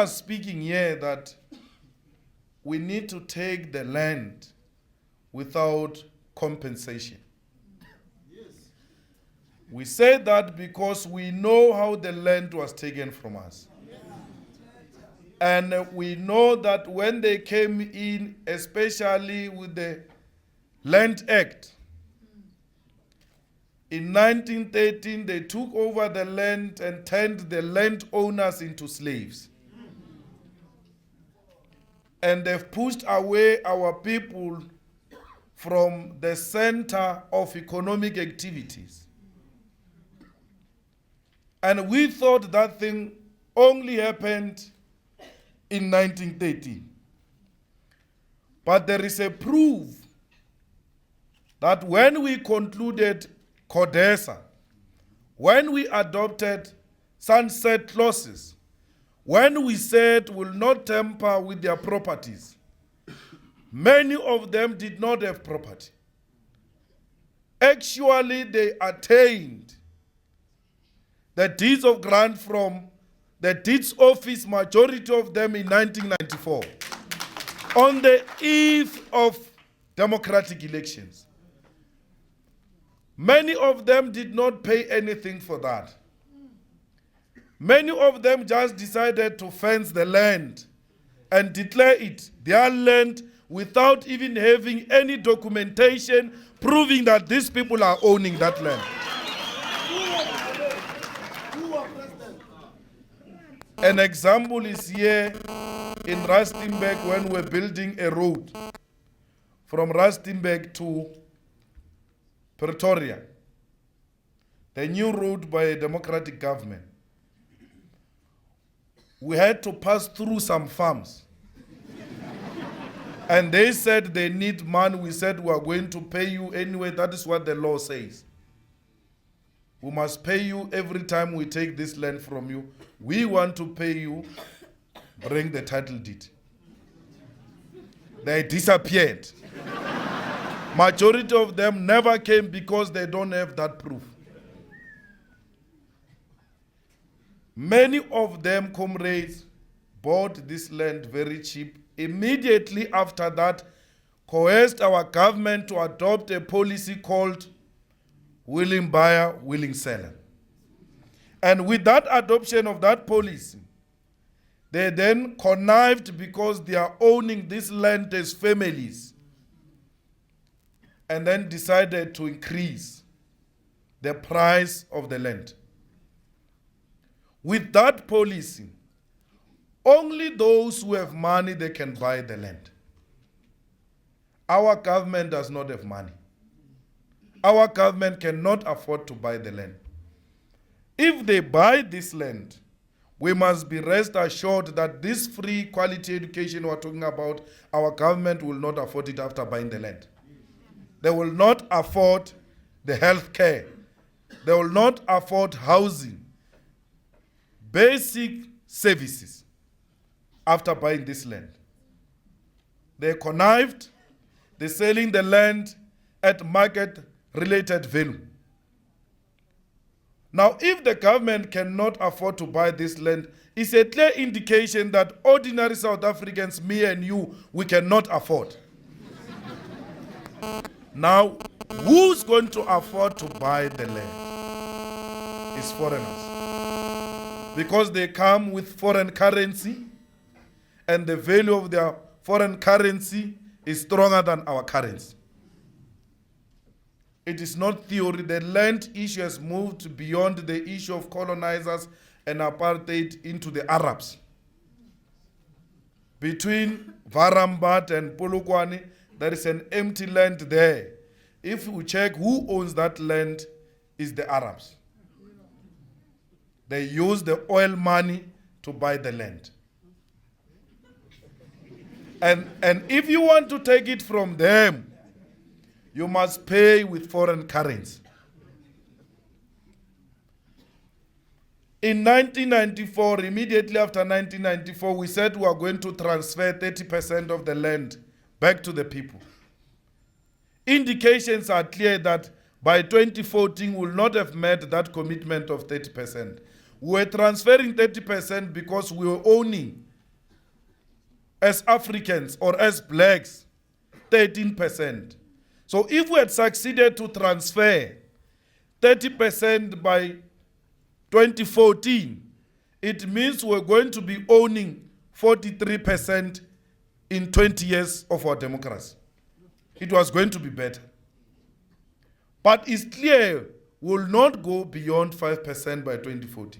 Speaking here that we need to take the land without compensation. Yes. We say that because we know how the land was taken from us. Yeah. And we know that when they came in, especially with the Land Act, in 1913 they took over the land and turned the landowners into slaves. And they've pushed away our people from the center of economic activities. And we thought that thing only happened in 1913. But there is a proof that when we concluded CODESA, when we adopted sunset clauses, when we said we'll not tamper with their properties, many of them did not have property. Actually, they attained the deeds of grant from the deeds office, majority of them in 1994, on the eve of democratic elections. Many of them did not pay anything for that. Many of them just decided to fence the land and declare it their land without even having any documentation proving that these people are owning that land. An example is here in Rustenburg when we're building a road from Rustenburg to Pretoria, the new road by a democratic government. We had to pass through some farms. And they said they need money. We said we are going to pay you anyway. That is what the law says. We must pay you every time we take this land from you. We want to pay you, bring the title deed. They disappeared. Majority of them never came because they don't have that proof. Many of them, comrades, bought this land very cheap. Immediately after that, coerced our government to adopt a policy called willing buyer, willing seller. And with that adoption of that policy, they then connived because they are owning this land as families, and then decided to increase the price of the land. With that policy, only those who have money, they can buy the land. Our government does not have money. Our government cannot afford to buy the land. If they buy this land, we must be rest assured that this free quality education we're talking about, our government will not afford it after buying the land. They will not afford the health care. They will not afford housing, basic services after buying this land. They connived, they're selling the land at market-related value. Now, if the government cannot afford to buy this land, it's a clear indication that ordinary South Africans, me and you, we cannot afford. Now, who's going to afford to buy the land? It's foreigners. Because they come with foreign currency, and the value of their foreign currency is stronger than our currency. It is not theory. The land issue has moved beyond the issue of colonizers and apartheid into the Arabs. Between Varambat and Polokwane, there is an empty land there. If we check who owns that land, is the Arabs. They use the oil money to buy the land. And if you want to take it from them, you must pay with foreign currency. In 1994, immediately after 1994, we said we are going to transfer 30% of the land back to the people. Indications are clear that by 2014, we will not have met that commitment of 30%. We were transferring 30% because we were owning, as Africans or as blacks, 13%. So if we had succeeded to transfer 30% by 2014, it means we're going to be owning 43% in 20 years of our democracy. It was going to be better. But it's clear we will not go beyond 5% by 2040.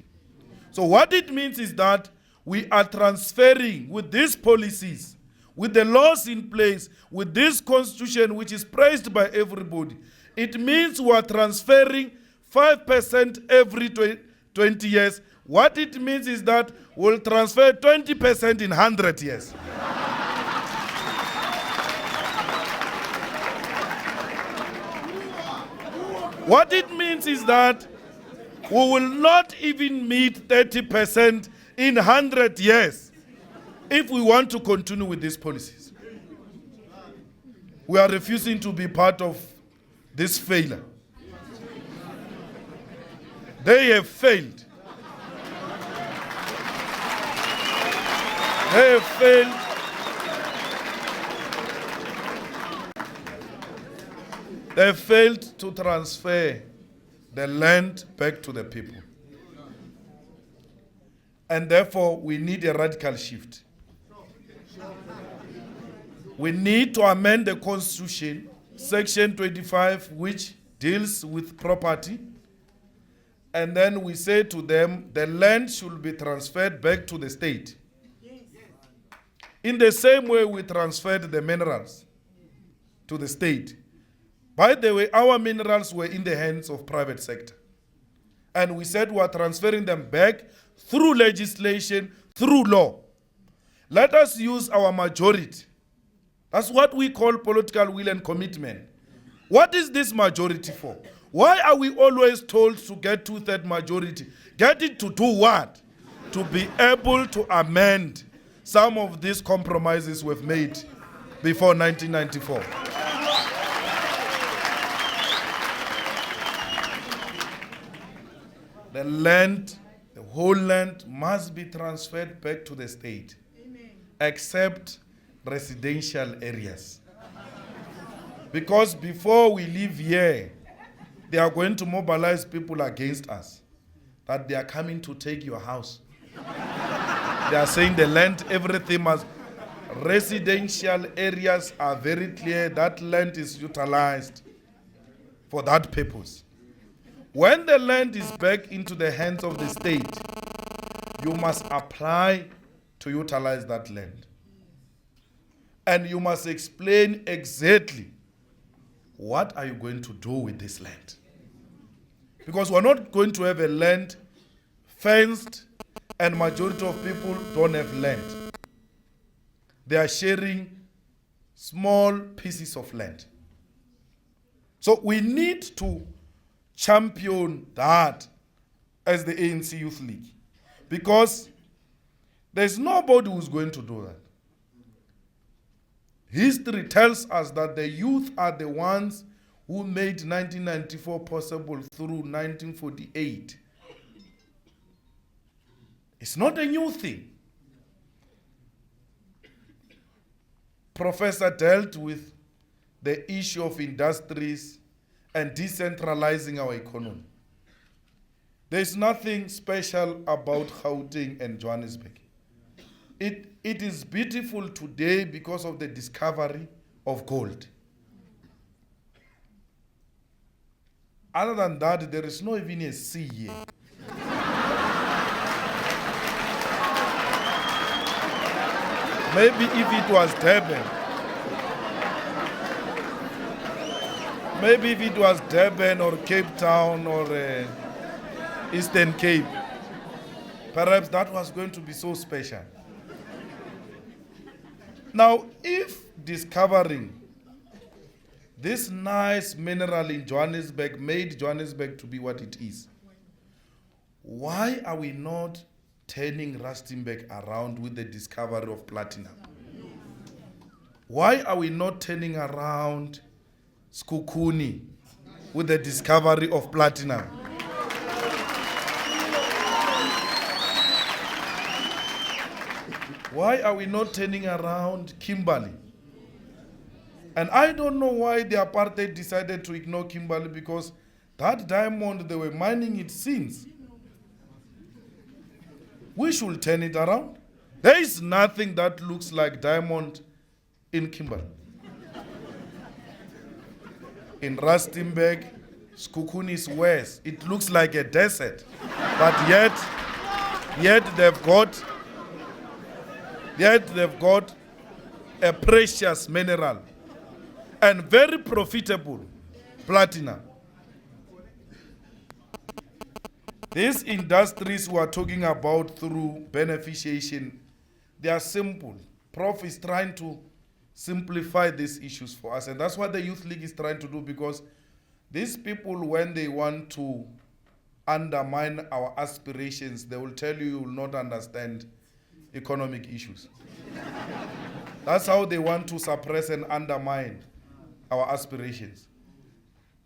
So what it means is that we are transferring with these policies, with the laws in place, with this constitution which is praised by everybody, it means we are transferring 5% every 20 years. What it means is that we'll transfer 20% in 100 years. What it means is that we will not even meet 30% in 100 years if we want to continue with these policies. We are refusing to be part of this failure. They have failed. They have failed. They have failed to transfer the land back to the people. And therefore, we need a radical shift. We need to amend the Constitution, Section 25, which deals with property. And then we say to them, the land should be transferred back to the state. In the same way we transferred the minerals to the state. By the way, our minerals were in the hands of private sector. And we said we are transferring them back through legislation, through law. Let us use our majority. That's what we call political will and commitment. What is this majority for? Why are we always told to get two-thirds majority? Get it to do what? To be able to amend some of these compromises we've made before 1994. The land, the whole land must be transferred back to the state. Amen. Except residential areas. Because before we leave here, they are going to mobilize people against us. That they are coming to take your house. They are saying the land, everything must. Residential areas are very clear. That land is utilized for that purpose. When the land is back into the hands of the state, you must apply to utilize that land. And you must explain exactly what are you going to do with this land. Because we're not going to have a land fenced and majority of people don't have land. They are sharing small pieces of land. So we need to champion that as the ANC Youth League. Because there's nobody who's going to do that. History tells us that the youth are the ones who made 1994 possible through 1948. It's not a new thing. Professor dealt with the issue of industries and decentralizing our economy. There's nothing special about Gauteng and Johannesburg. It is beautiful today because of the discovery of gold. Other than that, there is not even a sea here. Maybe if it was Durban, maybe if it was Durban or Cape Town or Eastern Cape, perhaps that was going to be so special. Now, if discovering this nice mineral in Johannesburg made Johannesburg to be what it is, why are we not turning Rustenburg around with the discovery of platinum? Why are we not turning around Skukuni with the discovery of platinum? Why are we not turning around Kimberley? And I don't know why the apartheid decided to ignore Kimberley, because that diamond, they were mining it since. We should turn it around. There is nothing that looks like diamond in Kimberley. In Rustenburg, Skukuni is west. It looks like a desert. But yet they've got a precious mineral and very profitable platinum. These industries we are talking about through beneficiation, they are simple. Prof is trying to simplify these issues for us, and that's what the Youth League is trying to do, because these people, when they want to undermine our aspirations, they will tell you will not understand economic issues. That's how they want to suppress and undermine our aspirations.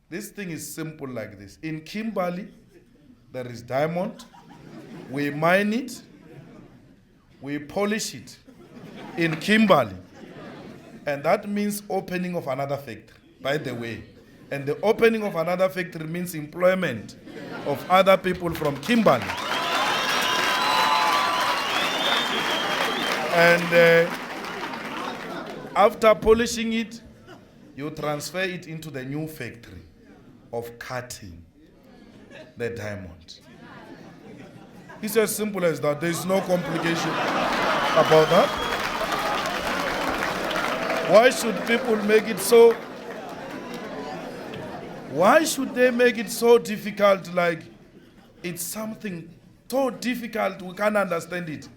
This thing is simple like this. In Kimberley, there is diamond. We mine it. We polish it in Kimberley. And that means opening of another factory, by the way. And the opening of another factory means employment of other people from Kimberley. And after polishing it, you transfer it into the new factory of cutting the diamond. It's as simple as that. There's no complication about that. Why should people make it so? Why should they make it so difficult? Like it's something so difficult we can't understand it.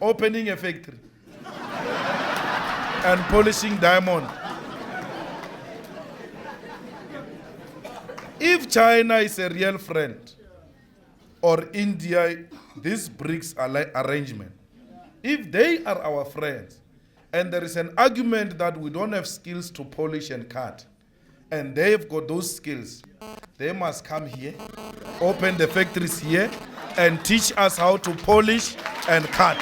Opening a factory and polishing diamond. If China is a real friend, or India, this BRICS arrangement, if they are our friends, and there is an argument that we don't have skills to polish and cut, and they've got those skills, they must come here, open the factories here, and teach us how to polish and cut.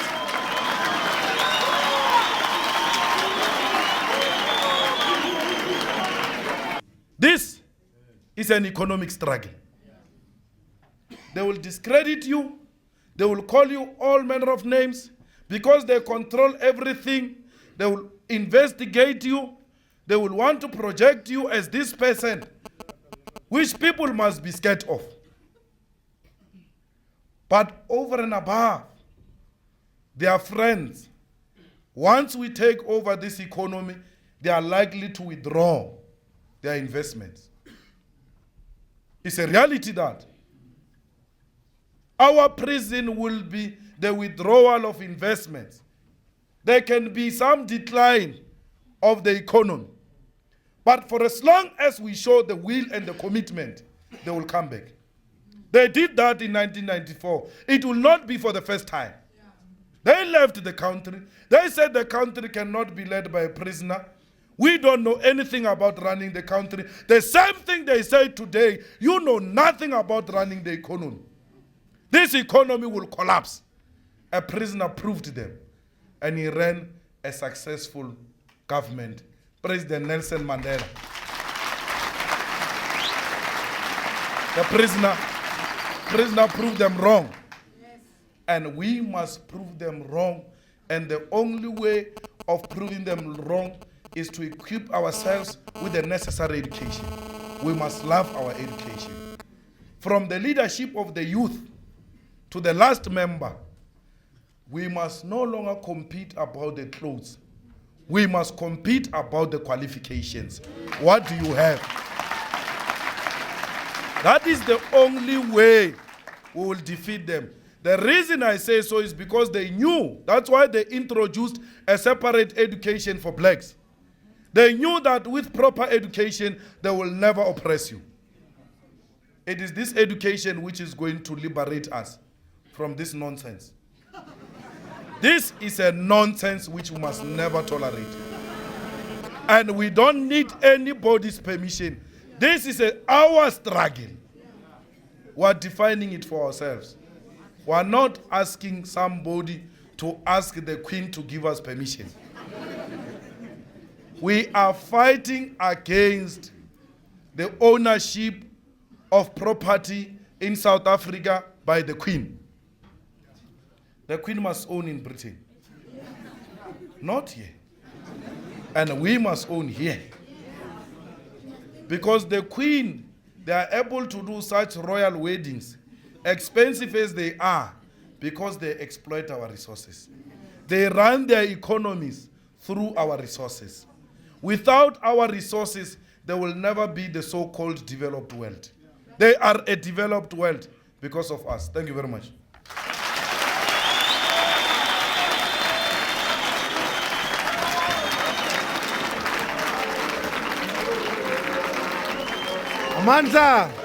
This is an economic struggle. They will discredit you. They will call you all manner of names because they control everything. They will investigate you. They will want to project you as this person, which people must be scared of. But over and above, they are friends. Once we take over this economy, they are likely to withdraw their investments. It's a reality that our prison will be the withdrawal of investments. There can be some decline of the economy. But for as long as we show the will and the commitment, they will come back. They did that in 1994. It will not be for the first time. They left the country. They said the country cannot be led by a prisoner. We don't know anything about running the country. The same thing they say today, you know nothing about running the economy. This economy will collapse. A prisoner proved them. And he ran a successful government. President Nelson Mandela. The prisoner proved them wrong. Yes. And we must prove them wrong. And the only way of proving them wrong is to equip ourselves with the necessary education. We must love our education. From the leadership of the youth to the last member, we must no longer compete about the clothes. We must compete about the qualifications. What do you have? That is the only way we will defeat them. The reason I say so is because they knew. That's why they introduced a separate education for blacks. They knew that with proper education, they will never oppress you. It is this education which is going to liberate us from this nonsense. This is a nonsense which we must never tolerate. And we don't need anybody's permission. This is our struggle. We are defining it for ourselves. We are not asking somebody to ask the Queen to give us permission. We are fighting against the ownership of property in South Africa by the Queen. The Queen must own in Britain, not here. And we must own here. Because the Queen, they are able to do such royal weddings, expensive as they are, because they exploit our resources. They run their economies through our resources. Without our resources, there will never be the so-called developed world. They are a developed world because of us. Thank you very much. Amanza.